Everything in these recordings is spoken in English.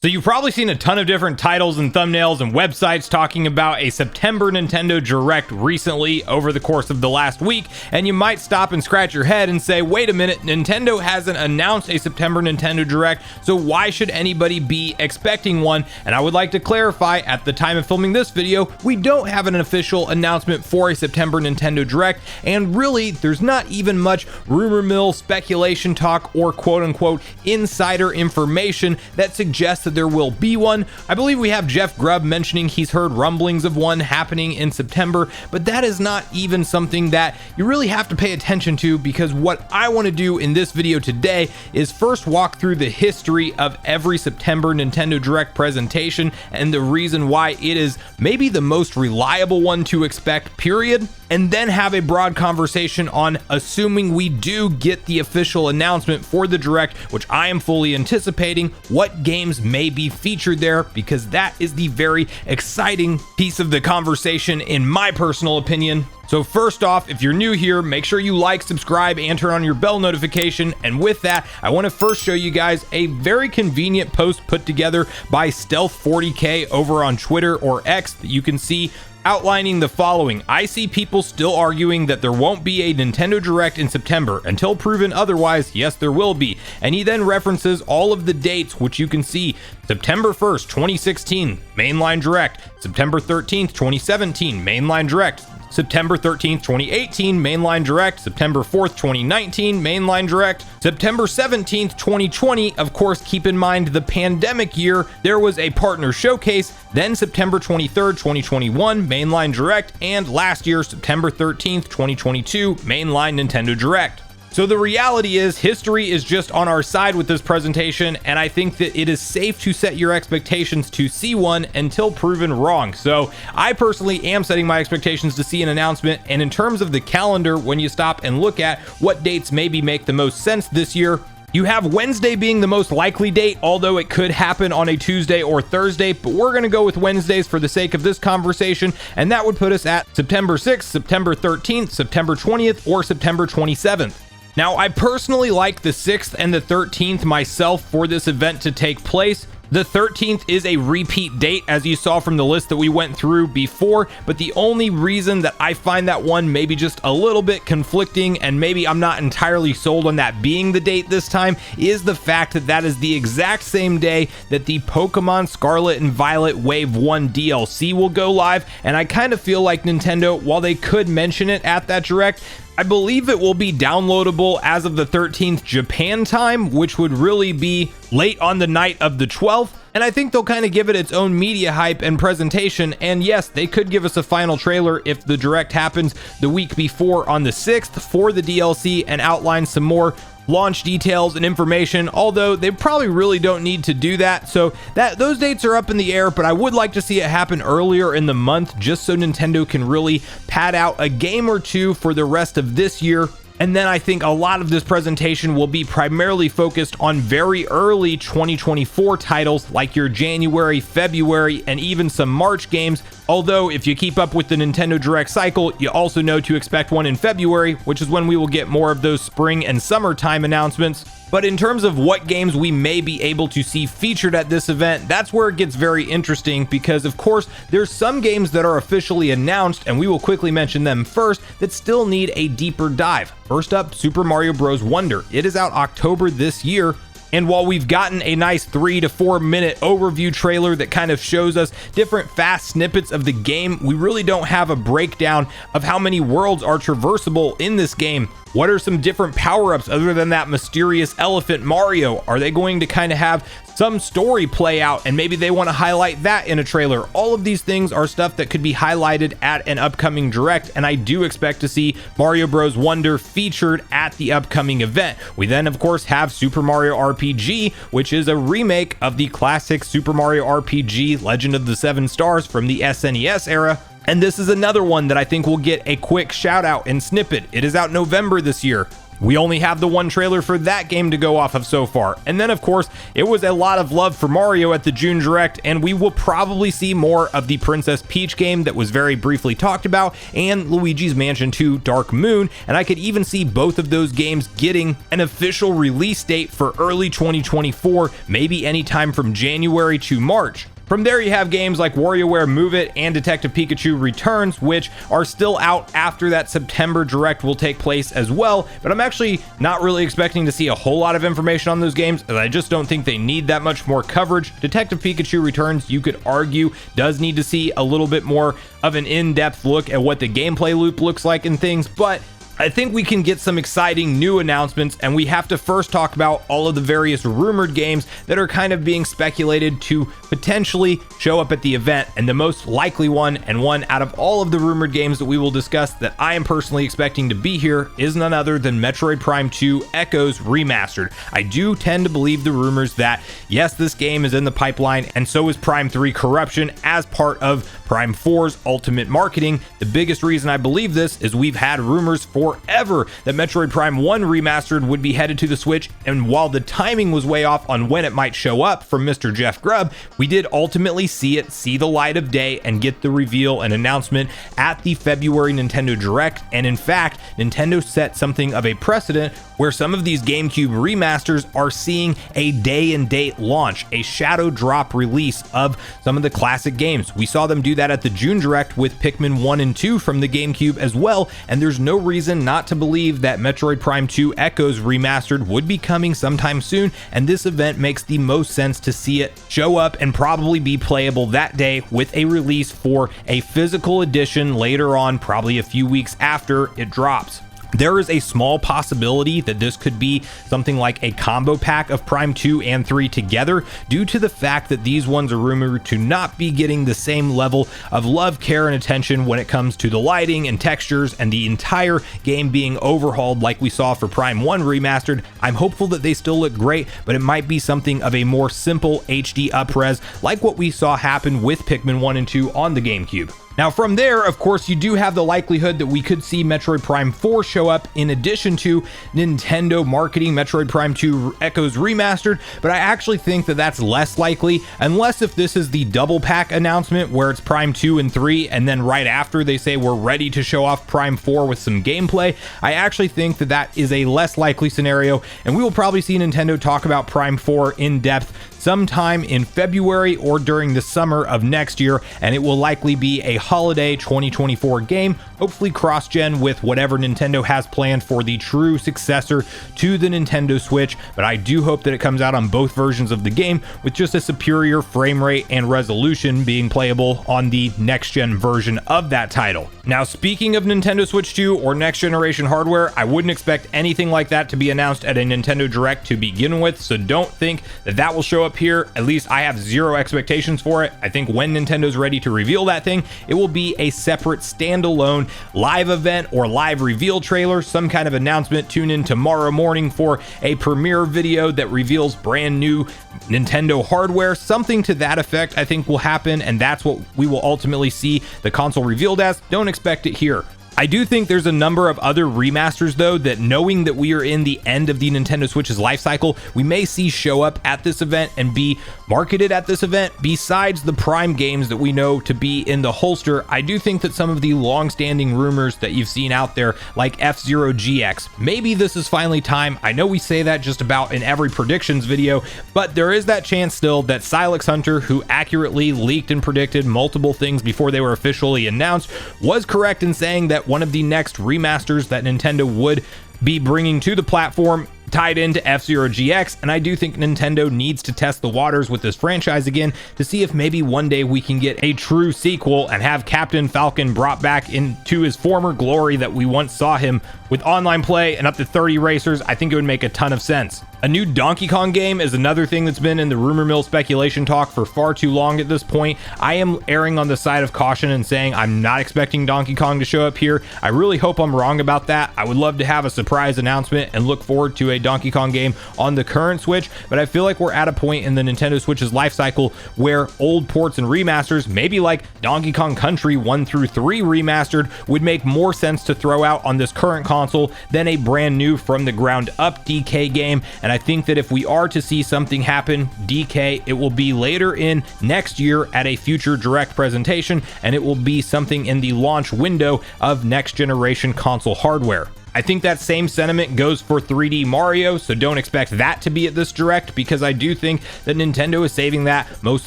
So you've probably seen a ton of different titles and thumbnails and websites talking about a September Nintendo Direct recently over the course of the last week, and you might stop and scratch your head and say, wait a minute, Nintendo hasn't announced a September Nintendo Direct, so why should anybody be expecting one? And I would like to clarify, at the time of filming this video, we don't have an official announcement for a September Nintendo Direct, and really, there's not even much rumor mill, speculation talk, or quote-unquote insider information that suggests that there will be one. I believe we have Jeff Grubb mentioning he's heard rumblings of one happening in September, but that is not even something that you really have to pay attention to, because what I want to do in this video today is first walk through the history of every September Nintendo Direct presentation and the reason why it is maybe the most reliable one to expect, period, and then have a broad conversation on, assuming we do get the official announcement for the Direct, which I am fully anticipating, what games may be featured there, because that is the very exciting piece of the conversation in my personal opinion. So first off, if you're new here, make sure you like, subscribe, and turn on your bell notification. And with that, I want to first show you guys a very convenient post put together by Stealth40k over on Twitter or X that you can see outlining the following. I see people still arguing that there won't be a Nintendo Direct in September. Until proven otherwise, yes, there will be. And he then references all of the dates, which you can see. September 1st, 2016, Mainline Direct. September 13th, 2017, Mainline Direct. September 13th, 2018, Mainline Direct. September 4th, 2019, Mainline Direct. September 17th, 2020, of course, keep in mind the pandemic year, there was a partner showcase. Then September 23rd, 2021, Mainline Direct. And last year, September 13th, 2022, Mainline Nintendo Direct. So the reality is, history is just on our side with this presentation, and I think that it is safe to set your expectations to see one until proven wrong. So I personally am setting my expectations to see an announcement, and in terms of the calendar, when you stop and look at what dates maybe make the most sense this year, you have Wednesday being the most likely date, although it could happen on a Tuesday or Thursday, but we're going to go with Wednesdays for the sake of this conversation, and that would put us at September 6th, September 13th, September 20th, or September 27th. Now, I personally like the 6th and the 13th myself for this event to take place. The 13th is a repeat date, as you saw from the list that we went through before, but the only reason that I find that one maybe just a little bit conflicting, and maybe I'm not entirely sold on that being the date this time, is the fact that that is the exact same day that the Pokemon Scarlet and Violet Wave 1 DLC will go live, and I kind of feel like Nintendo, while they could mention it at that Direct, I believe it will be downloadable as of the 13th Japan time, which would really be late on the night of the 12th. And I think they'll kind of give it its own media hype and presentation. And yes, they could give us a final trailer if the Direct happens the week before on the 6th for the DLC and outline some more launch details and information, although they probably really don't need to do that. So those dates are up in the air, but I would like to see it happen earlier in the month, just so Nintendo can really pad out a game or two for the rest of this year. And then I think a lot of this presentation will be primarily focused on very early 2024 titles like your January, February, and even some March games. Although, if you keep up with the Nintendo Direct cycle, you also know to expect one in February, which is when we will get more of those spring and summertime announcements. But in terms of what games we may be able to see featured at this event, that's where it gets very interesting, because of course there's some games that are officially announced, and we will quickly mention them first, that still need a deeper dive. First up, Super Mario Bros. Wonder. It is out October this year. And while we've gotten a nice 3 to 4 minute overview trailer that kind of shows us different fast snippets of the game, we really don't have a breakdown of how many worlds are traversable in this game. What are some different power-ups other than that mysterious elephant Mario? Are they going to kind of have some story play out, and maybe they want to highlight that in a trailer? All of these things are stuff that could be highlighted at an upcoming Direct, and I do expect to see Mario Bros. Wonder featured at the upcoming event. We then, of course, have Super Mario RPG, which is a remake of the classic Super Mario RPG Legend of the Seven Stars from the SNES era. And this is another one that I think will get a quick shout out and snippet. It is out November this year. We only have the one trailer for that game to go off of so far. And then of course, it was a lot of love for Mario at the June Direct, and we will probably see more of the Princess Peach game that was very briefly talked about, and Luigi's Mansion 2 Dark Moon, and I could even see both of those games getting an official release date for early 2024, maybe anytime from January to March. From there, you have games like WarioWare Move It and Detective Pikachu Returns, which are still out after that September Direct will take place as well, but I'm actually not really expecting to see a whole lot of information on those games, as I just don't think they need that much more coverage. Detective Pikachu Returns, you could argue, does need to see a little bit more of an in-depth look at what the gameplay loop looks like and things, but I think we can get some exciting new announcements, and we have to first talk about all of the various rumored games that are kind of being speculated to potentially show up at the event. And the most likely one, and one out of all of the rumored games that we will discuss that I am personally expecting to be here, is none other than Metroid Prime 2 Echoes Remastered. I do tend to believe the rumors that yes, this game is in the pipeline, and so is Prime 3 Corruption as part of Prime 4's Ultimate Marketing. The biggest reason I believe this is we've had rumors forever that Metroid Prime 1 Remastered would be headed to the Switch, and while the timing was way off on when it might show up from Mr. Jeff Grubb, we did ultimately see it see the light of day and get the reveal and announcement at the February Nintendo Direct. And in fact, Nintendo set something of a precedent where some of these GameCube remasters are seeing a day and date launch, a shadow drop release of some of the classic games. We saw them do that at the June Direct with Pikmin 1 and 2 from the GameCube as well, and there's no reason not to believe that Metroid Prime 2 Echoes Remastered would be coming sometime soon, and this event makes the most sense to see it show up and probably be playable that day with a release for a physical edition later on, probably a few weeks after it drops. There is a small possibility that this could be something like a combo pack of Prime 2 and 3 together, due to the fact that these ones are rumored to not be getting the same level of love, care, and attention when it comes to the lighting and textures and the entire game being overhauled like we saw for Prime 1 Remastered. I'm hopeful that they still look great, but it might be something of a more simple HD upres like what we saw happen with Pikmin 1 and 2 on the GameCube. Now from there, of course, you do have the likelihood that we could see Metroid Prime 4 show up in addition to Nintendo marketing Metroid Prime 2 Echoes Remastered, but I actually think that that's less likely, unless if this is the double pack announcement where it's Prime 2 and 3, and then right after they say we're ready to show off Prime 4 with some gameplay. I actually think that that is a less likely scenario, and we will probably see Nintendo talk about Prime 4 in depth sometime in February or during the summer of next year, and it will likely be a holiday 2024 game, hopefully cross-gen with whatever Nintendo has planned for the true successor to the Nintendo Switch. But I do hope that it comes out on both versions of the game with just a superior frame rate and resolution being playable on the next-gen version of that title. Now, speaking of Nintendo Switch 2 or next generation hardware, I wouldn't expect anything like that to be announced at a Nintendo Direct to begin with, so don't think that that will show up here. At least I have zero expectations for it. I think when Nintendo's ready to reveal that thing, it will be a separate standalone live event or live reveal trailer, some kind of announcement. Tune in tomorrow morning for a premiere video that reveals brand new Nintendo hardware, something to that effect I think will happen, and that's what we will ultimately see the console revealed as. Don't expect it here. I do think there's a number of other remasters though that, knowing that we are in the end of the Nintendo Switch's life cycle, we may see show up at this event and be marketed at this event. Besides the Prime games that we know to be in the holster, I do think that some of the long-standing rumors that you've seen out there, like F-Zero GX, maybe this is finally time. I know we say that just about in every predictions video, but there is that chance still that Silex Hunter, who accurately leaked and predicted multiple things before they were officially announced, was correct in saying that one of the next remasters that Nintendo would be bringing to the platform tied into F-Zero GX, and I do think Nintendo needs to test the waters with this franchise again to see if maybe one day we can get a true sequel and have Captain Falcon brought back into his former glory that we once saw him with online play and up to 30 racers. I think it would make a ton of sense. A new Donkey Kong game is another thing that's been in the rumor mill speculation talk for far too long at this point. I am erring on the side of caution and saying I'm not expecting Donkey Kong to show up here. I really hope I'm wrong about that. I would love to have a surprise announcement and look forward to a Donkey Kong game on the current Switch, but I feel like we're at a point in the Nintendo Switch's life cycle where old ports and remasters, maybe like Donkey Kong Country 1 through 3 remastered, would make more sense to throw out on this current console than a brand new from the ground up DK game. And I think that if we are to see something happen DK, it will be later in next year at a future direct presentation, and it will be something in the launch window of next generation console hardware. I think that same sentiment goes for 3D Mario, so don't expect that to be at this direct, because I do think that Nintendo is saving that most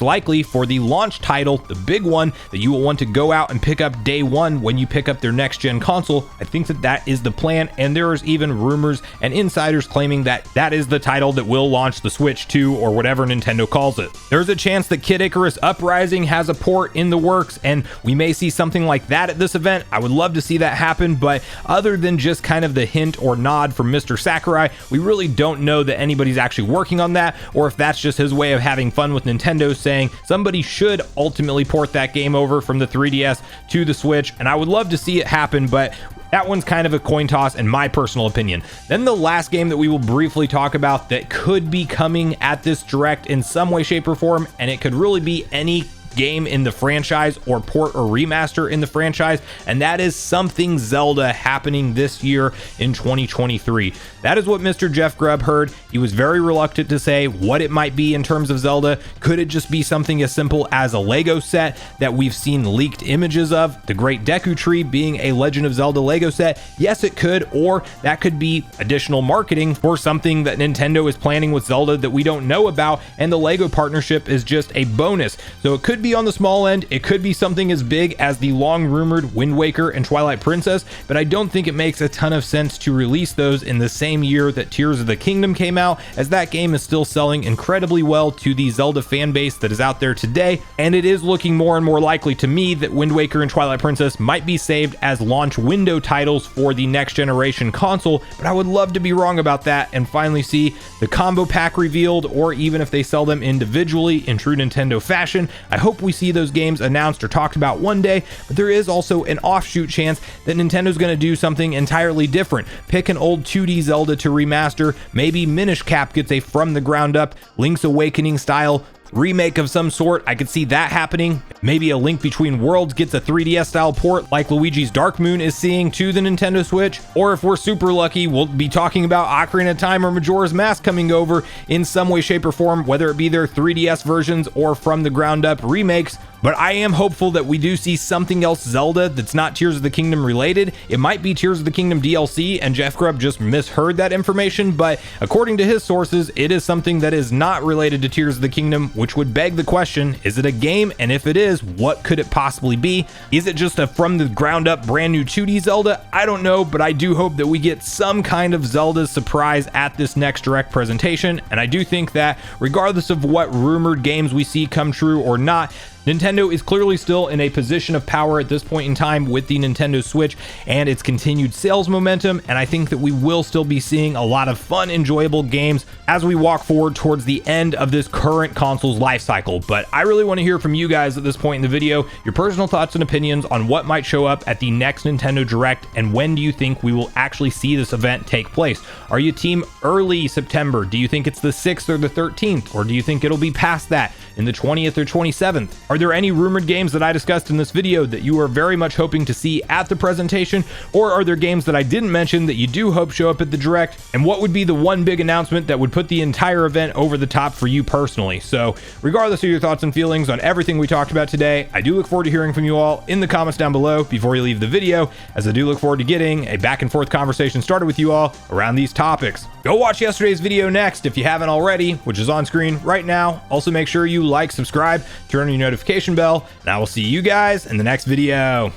likely for the launch title, the big one that you will want to go out and pick up day one when you pick up their next gen console. I think that that is the plan, and there is even rumors and insiders claiming that that is the title that will launch the Switch 2 or whatever Nintendo calls it. There's a chance that Kid Icarus Uprising has a port in the works, and we may see something like that at this event. I would love to see that happen, but other than just kind of the hint or nod from Mr. Sakurai, we really don't know that anybody's actually working on that, or if that's just his way of having fun with Nintendo, saying somebody should ultimately port that game over from the 3DS to the Switch. And I would love to see it happen, but that one's kind of a coin toss in my personal opinion. Then the last game that we will briefly talk about that could be coming at this direct in some way, shape, or form, and it could really be any game in the franchise or port or remaster in the franchise, and that is something Zelda happening this year in 2023. That is what Mr. Jeff Grubb heard. He was very reluctant to say what it might be in terms of Zelda. Could it just be something as simple as a Lego set that we've seen leaked images of, the Great Deku Tree being a Legend of Zelda Lego set? Yes, it could, or that could be additional marketing for something that Nintendo is planning with Zelda that we don't know about, and the Lego partnership is just a bonus. So it could be on the small end, it could be something as big as the long rumored Wind Waker and Twilight Princess, but I don't think it makes a ton of sense to release those in the same year that Tears of the Kingdom came out, as that game is still selling incredibly well to the Zelda fan base that is out there today, and it is looking more and more likely to me that Wind Waker and Twilight Princess might be saved as launch window titles for the next generation console, but I would love to be wrong about that and finally see the combo pack revealed, or even if they sell them individually in true Nintendo fashion. I hope we see those games announced or talked about one day, but there is also an offshoot chance that Nintendo's going to do something entirely different. Pick an old 2D Zelda to remaster, maybe Minish Cap gets a from the ground up Link's Awakening style remake of some sort. I could see that happening. Maybe a Link Between Worlds gets a 3DS style port like Luigi's Dark Moon is seeing to the Nintendo Switch. Or if we're super lucky, we'll be talking about Ocarina of Time or Majora's Mask coming over in some way, shape, or form, whether it be their 3DS versions or from the ground up remakes. But I am hopeful that we do see something else Zelda that's not Tears of the Kingdom related. It might be Tears of the Kingdom DLC, and Jeff Grubb just misheard that information, but according to his sources, it is something that is not related to Tears of the Kingdom, which would beg the question, is it a game? And if it is, what could it possibly be? Is it just a from the ground up brand new 2D Zelda? I don't know, but I do hope that we get some kind of Zelda surprise at this next direct presentation, and I do think that regardless of what rumored games we see come true or not, Nintendo is clearly still in a position of power at this point in time with the Nintendo Switch and its continued sales momentum, and I think that we will still be seeing a lot of fun, enjoyable games as we walk forward towards the end of this current console's life cycle. But I really want to hear from you guys at this point in the video, your personal thoughts and opinions on what might show up at the next Nintendo Direct, and when do you think we will actually see this event take place? Are you team early September? Do you think it's the 6th or the 13th? Or do you think it'll be past that in the 20th or 27th? Are there any rumored games that I discussed in this video that you are very much hoping to see at the presentation? Or are there games that I didn't mention that you do hope show up at the Direct? And what would be the one big announcement that would put the entire event over the top for you personally? So regardless of your thoughts and feelings on everything we talked about today, I do look forward to hearing from you all in the comments down below before you leave the video, as I do look forward to getting a back and forth conversation started with you all around these topics. Go watch yesterday's video next if you haven't already, which is on screen right now. Also make sure you like, subscribe, turn on your notification bell, and I will see you guys in the next video.